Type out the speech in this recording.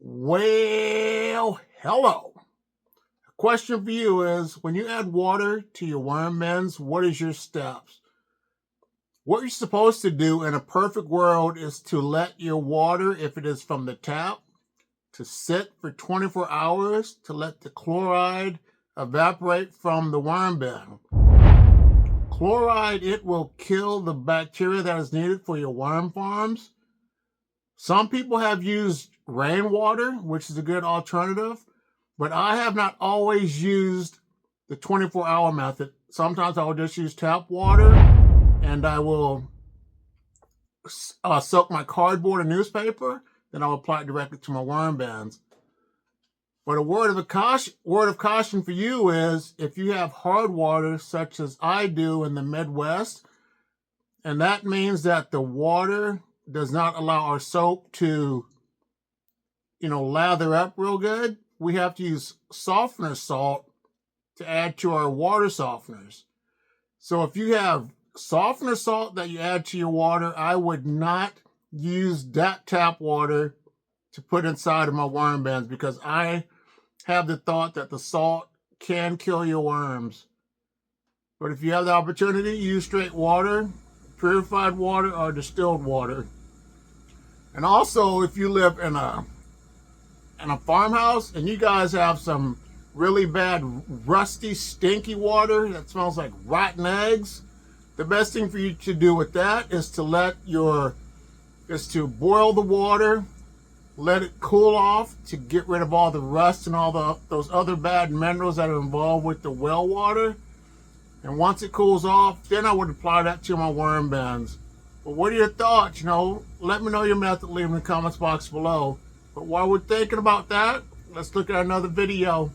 Well, hello. The question for you is, when you add water to your worm bins, what is your steps? What you're supposed to do in a perfect world is to let your water, if it is from the tap, to sit for 24 hours to let the chloride evaporate from the worm bin. Chloride, it will kill the bacteria that is needed for your worm farms. Some people have used rainwater, which is a good alternative, but I have not always used the 24-hour method. Sometimes I will just use tap water, and I will soak my cardboard and newspaper, then I'll apply it directly to my worm bins. But a word of caution for you is, if you have hard water, such as I do in the Midwest, and that means that the water does not allow our soap to, lather up real good, we have to use softener salt to add to our water softeners. So if you have softener salt that you add to your water, I would not use that tap water to put inside of my worm bins, because I have the thought that the salt can kill your worms. But if you have the opportunity, use straight water, purified water, or distilled water. And also, if you live in a farmhouse and you guys have some really bad, rusty, stinky water that smells like rotten eggs, the best thing for you to do with that is to boil the water, let it cool off to get rid of all the rust and all those other bad minerals that are involved with the well water. And once it cools off, then I would apply that to my worm bins. But what are your thoughts? Let me know your method. Leave in the comments box below. But while we're thinking about that, let's look at another video.